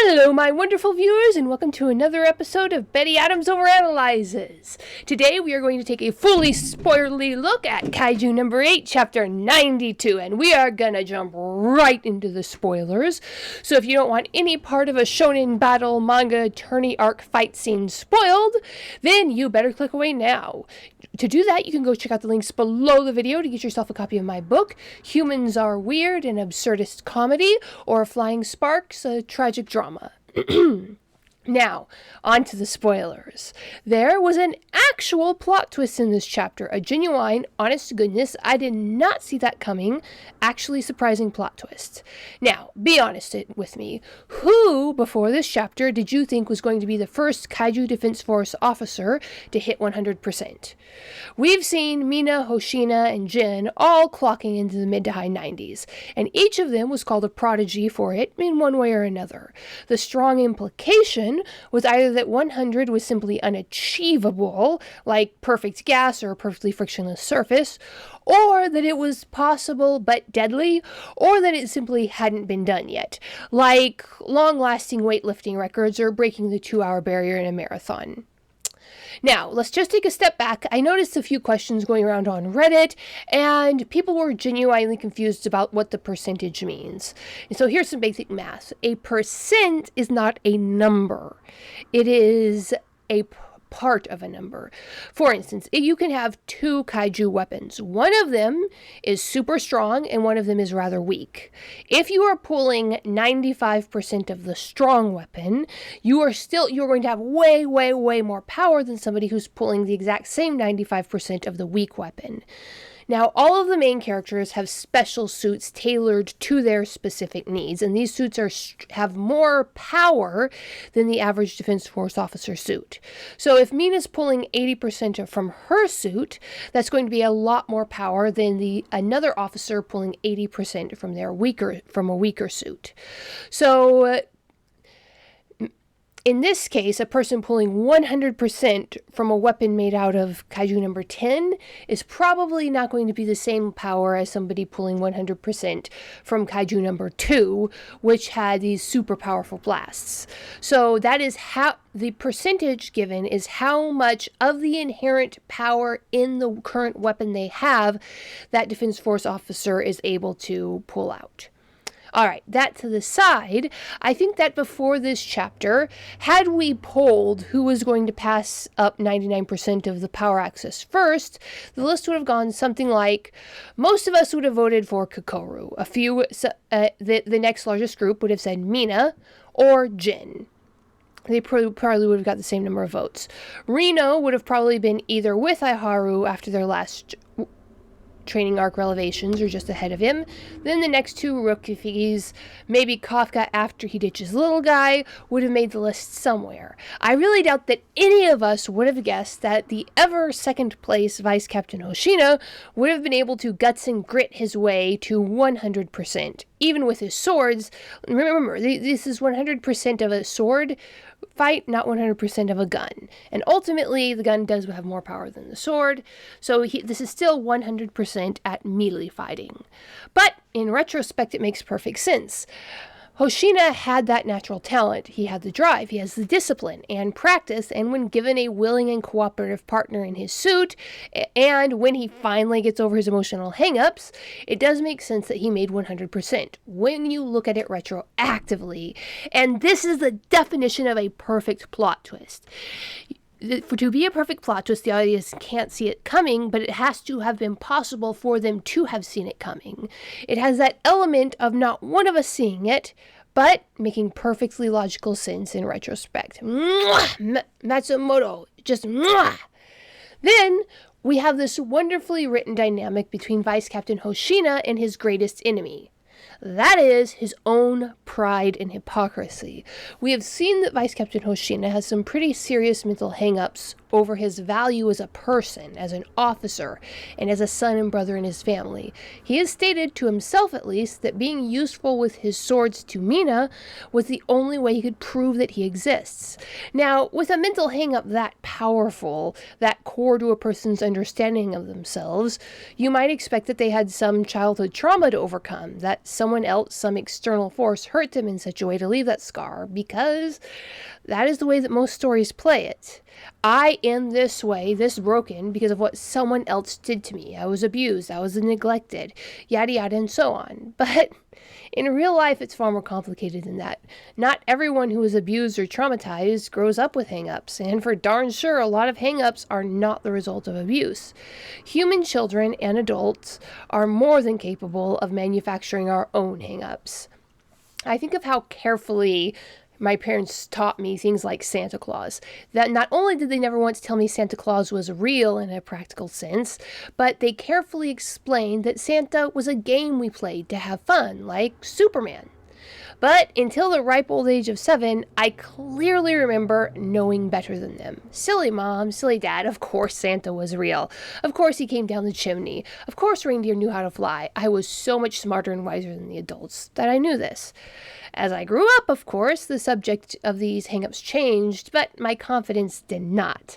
Hello, my wonderful viewers, and welcome to another episode of Betty Adams Overanalyzes. Today, we are going to take a fully spoilerly look at Kaiju number 8, chapter 92, and we are gonna jump right into the spoilers. So if you don't want any part of a shonen battle manga attorney arc fight scene spoiled, then you better click away now. To do that, you can go check out the links below the video to get yourself a copy of my book, Humans Are Weird, an absurdist comedy, or Flying Sparks, a tragic drama. Now, on to the spoilers. There was an actual plot twist in this chapter, a genuine, honest to goodness, I did not see that coming, actually surprising plot twist. Now, be honest with me. Who, before this chapter, did you think was going to be the first Kaiju Defense Force officer to hit 100%? We've seen Mina, Hoshina, and Jin all clocking into the mid to high 90s, and each of them was called a prodigy for it in one way or another. The strong implication was either that 100 was simply unachievable, like perfect gas or a perfectly frictionless surface, or that it was possible but deadly, or that it simply hadn't been done yet, like long-lasting weightlifting records or breaking the 2-hour barrier in a marathon. Now, let's just take a step back. I noticed a few questions going around on Reddit, and people were genuinely confused about what the percentage means. And so here's some basic math. A percent is not a number. It is a part of a number. For instance, you can have two kaiju weapons. One of them is super strong and one of them is rather weak. If you are pulling 95% of the strong weapon, you're going to have way more power than somebody who's pulling the exact same 95% of the weak weapon. Now, all of the main characters have special suits tailored to their specific needs, and these suits have more power than the average Defense Force officer suit. So if Mina's pulling 80% from her suit, that's going to be a lot more power than another officer pulling 80% from a weaker suit. So in this case, a person pulling 100% from a weapon made out of Kaiju number 10 is probably not going to be the same power as somebody pulling 100% from Kaiju number 2, which had these super powerful blasts. So that is how the percentage given is how much of the inherent power in the current weapon they have that Defense Force officer is able to pull out. Alright, that to the side, I think that before this chapter, had we polled who was going to pass up 99% of the power axis first, the list would have gone something like, most of us would have voted for Kokoro. The next largest group would have said Mina or Jin. They probably would have got the same number of votes. Reno would have probably been either with Aiharu after their last training arc relevations, or just ahead of him. Then the next two rookies, maybe Kafka after he ditches little guy, would have made the list somewhere. I really doubt that any of us would have guessed that the ever second place Vice Captain Hoshina would have been able to guts and grit his way to 100%, even with his swords. Remember, this is 100% of a sword fight, not 100% of a gun. And ultimately, the gun does have more power than the sword, so this is still 100% at melee fighting. But in retrospect, it makes perfect sense. Hoshina had that natural talent. He had the drive, he has the discipline and practice, and when given a willing and cooperative partner in his suit, and when he finally gets over his emotional hang-ups, it does make sense that he made 100% when you look at it retroactively. And this is the definition of a perfect plot twist. To be a perfect plot twist, the audience can't see it coming, but it has to have been possible for them to have seen it coming. It has that element of not one of us seeing it, but making perfectly logical sense in retrospect. Matsumoto, just mwah! Then we have this wonderfully written dynamic between Vice Captain Hoshina and his greatest enemy. That is his own pride and hypocrisy. We have seen that Vice Captain Hoshina has some pretty serious mental hang-ups over his value as a person, as an officer, and as a son and brother in his family. He has stated, to himself at least, that being useful with his swords to Mina was the only way he could prove that he exists. Now, with a mental hang-up that powerful, that core to a person's understanding of themselves, you might expect that they had some childhood trauma to overcome, that someone else, some external force, hurt them in such a way to leave that scar, because that is the way that most stories play it. I am this way, this broken, because of what someone else did to me. I was abused, I was neglected, yada yada and so on. But in real life, it's far more complicated than that. Not everyone who is abused or traumatized grows up with hang-ups, and for darn sure, a lot of hang-ups are not the result of abuse. Human children and adults are more than capable of manufacturing our own hang-ups. I think of how carefully my parents taught me things like Santa Claus. That not only did they never once tell me Santa Claus was real in a practical sense, but they carefully explained that Santa was a game we played to have fun, like Superman. But until the ripe old age of 7, I clearly remember knowing better than them. Silly mom, silly dad, of course Santa was real. Of course he came down the chimney. Of course reindeer knew how to fly. I was so much smarter and wiser than the adults that I knew this. As I grew up, of course, the subject of these hang-ups changed, but my confidence did not.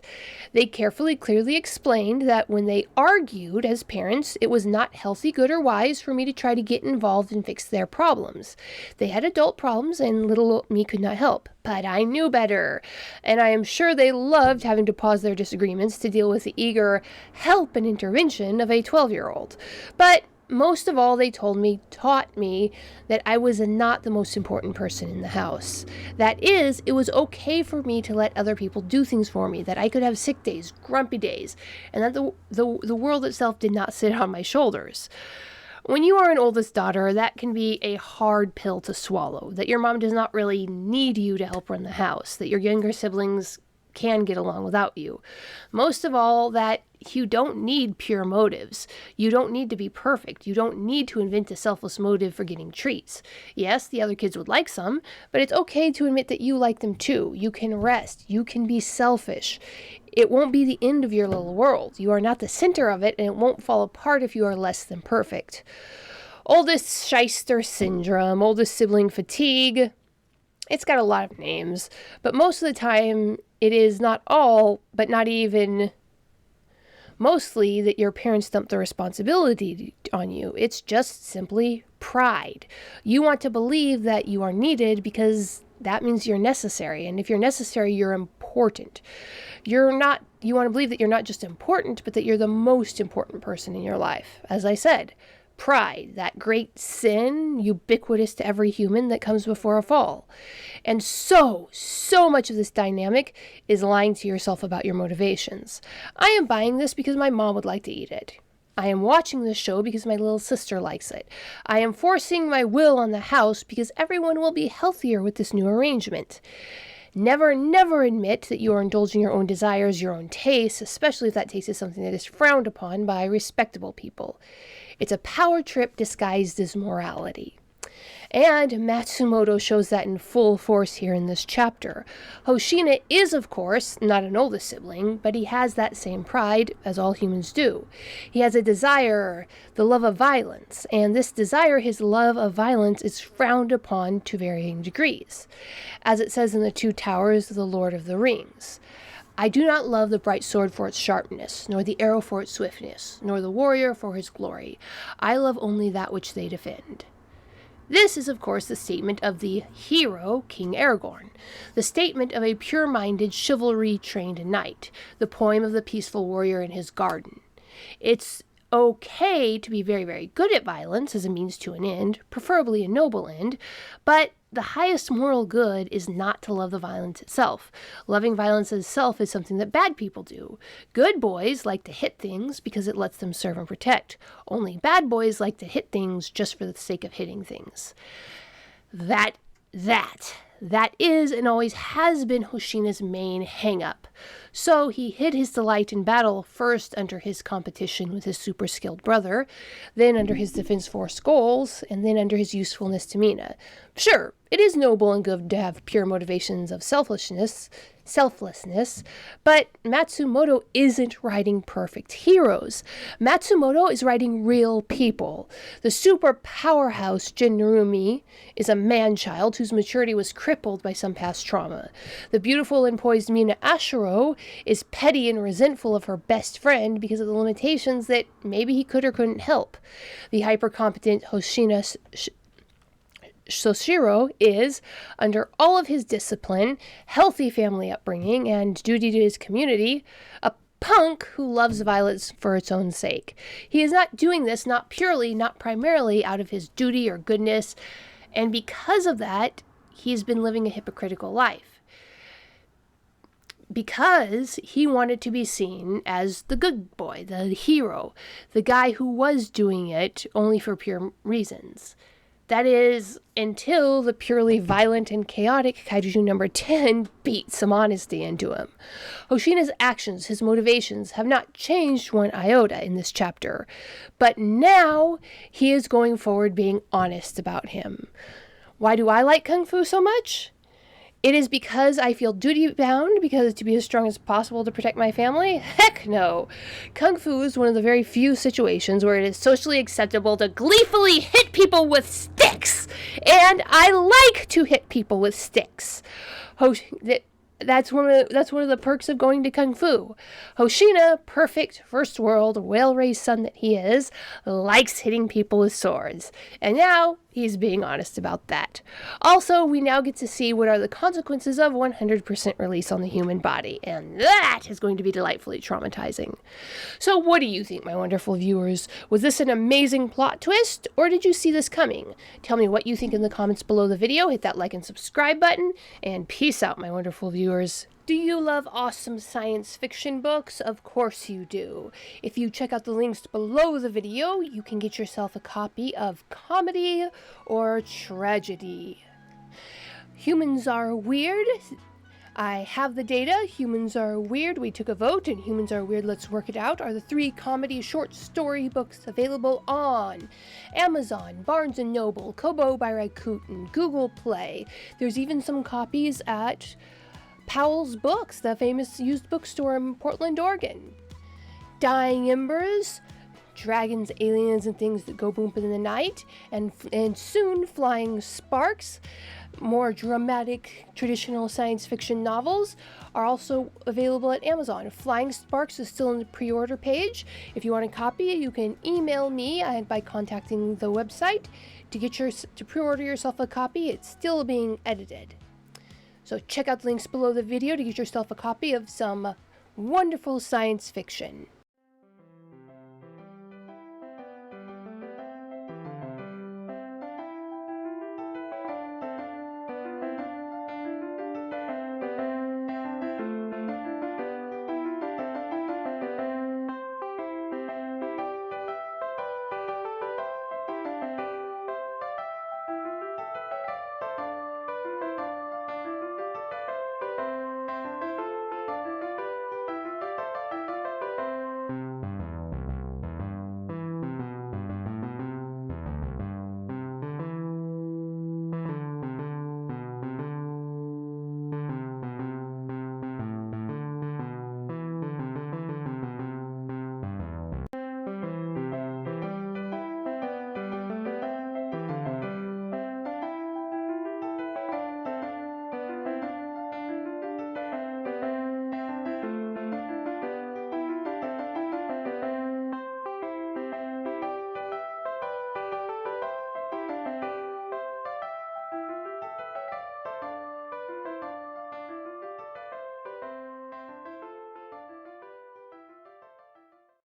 They clearly explained that when they argued as parents, it was not healthy, good, or wise for me to try to get involved and fix their problems. They had adult problems, and little me could not help. But I knew better, and I am sure they loved having to pause their disagreements to deal with the eager help and intervention of a 12-year-old. But most of all, they taught me that I was not the most important person in the house. That is, it was okay for me to let other people do things for me, that I could have sick days, grumpy days, and that the world itself did not sit on my shoulders. When you are an oldest daughter, that can be a hard pill to swallow, that your mom does not really need you to help run the house, that your younger siblings can get along without you. Most of all, that you don't need pure motives. You don't need to be perfect. You don't need to invent a selfless motive for getting treats. Yes, the other kids would like some, but it's okay to admit that you like them too. You can rest. You can be selfish. It won't be the end of your little world. You are not the center of it, and it won't fall apart if you are less than perfect. Oldest shyster syndrome, oldest sibling fatigue. It's got a lot of names, but most of the time it is not all, but not even mostly, that your parents dump the responsibility on you. It's just simply pride. You want to believe that you are needed because that means you're necessary. And if you're necessary, you're important. You want to believe that you're not just important, but that you're the most important person in your life. As I said, pride, that great sin, ubiquitous to every human that comes before a fall. And so much of this dynamic is lying to yourself about your motivations. I am buying this because my mom would like to eat it. I am watching this show because my little sister likes it. I am forcing my will on the house because everyone will be healthier with this new arrangement. Never admit that you are indulging your own desires, your own tastes, especially if that taste is something that is frowned upon by respectable people. It's a power trip disguised as morality. And Matsumoto shows that in full force here in this chapter. Hoshina is, of course, not an oldest sibling, but he has that same pride, as all humans do. He has a desire, the love of violence, and this desire, his love of violence, is frowned upon to varying degrees. As it says in The Two Towers of the Lord of the Rings, I do not love the bright sword for its sharpness, nor the arrow for its swiftness, nor the warrior for his glory. I love only that which they defend. This is, of course, the statement of the hero, King Aragorn, the statement of a pure-minded, chivalry-trained knight, the poem of the peaceful warrior in his garden. It's okay to be very, very good at violence as a means to an end, preferably a noble end, but the highest moral good is not to love the violence itself. Loving violence itself is something that bad people do. Good boys like to hit things because it lets them serve and protect. Only bad boys like to hit things just for the sake of hitting things. That is and always has been Hoshina's main hang-up. So he hid his delight in battle first under his competition with his super-skilled brother, then under his Defense Force goals, and then under his usefulness to Mina. Sure, it is noble and good to have pure motivations of selflessness, but Matsumoto isn't writing perfect heroes. Matsumoto is writing real people. The super powerhouse Jin Narumi is a man-child whose maturity was crippled by some past trauma. The beautiful and poised Mina Ashiro is petty and resentful of her best friend because of the limitations that maybe he could or couldn't help. The hyper-competent Hoshina Soshiro is, under all of his discipline, healthy family upbringing, and duty to his community, a punk who loves violence for its own sake. He is not doing this not primarily out of his duty or goodness, and because of that, he's been living a hypocritical life. Because he wanted to be seen as the good boy, the hero, the guy who was doing it only for pure reasons. That is, until the purely violent and chaotic Kaiju number 10 beat some honesty into him. Hoshina's actions, his motivations, have not changed one iota in this chapter, but now he is going forward being honest about him. Why do I like Kung Fu so much? It is because I feel duty-bound, because to be as strong as possible to protect my family? Heck no! Kung Fu is one of the very few situations where it is socially acceptable to gleefully hit people with sticks! And I like to hit people with sticks! That's one of the perks of going to Kung Fu. Hoshina, perfect first world, well-raised son that he is, likes hitting people with swords. And now he's being honest about that. Also, we now get to see what are the consequences of 100% release on the human body. And that is going to be delightfully traumatizing. So what do you think, my wonderful viewers? Was this an amazing plot twist, or did you see this coming? Tell me what you think in the comments below the video. Hit that like and subscribe button. And peace out, my wonderful viewers. Do you love awesome science fiction books? Of course you do. If you check out the links below the video, you can get yourself a copy of Comedy or Tragedy. Humans Are Weird. I have the data. Humans Are Weird. We took a vote, and Humans Are Weird, Let's Work It Out are the 3 comedy short story books available on Amazon, Barnes & Noble, Kobo by Rakuten, Google Play. There's even some copies at Powell's Books, the famous used bookstore in Portland, Oregon. Dying Embers, dragons, aliens, and things that go boom in the night, and soon Flying Sparks, more dramatic traditional science fiction novels, are also available at Amazon. Flying Sparks is still on the pre-order page. If you want a copy, you can email me by contacting the website to pre-order yourself a copy. It's still being edited. So check out the links below the video to get yourself a copy of some wonderful science fiction.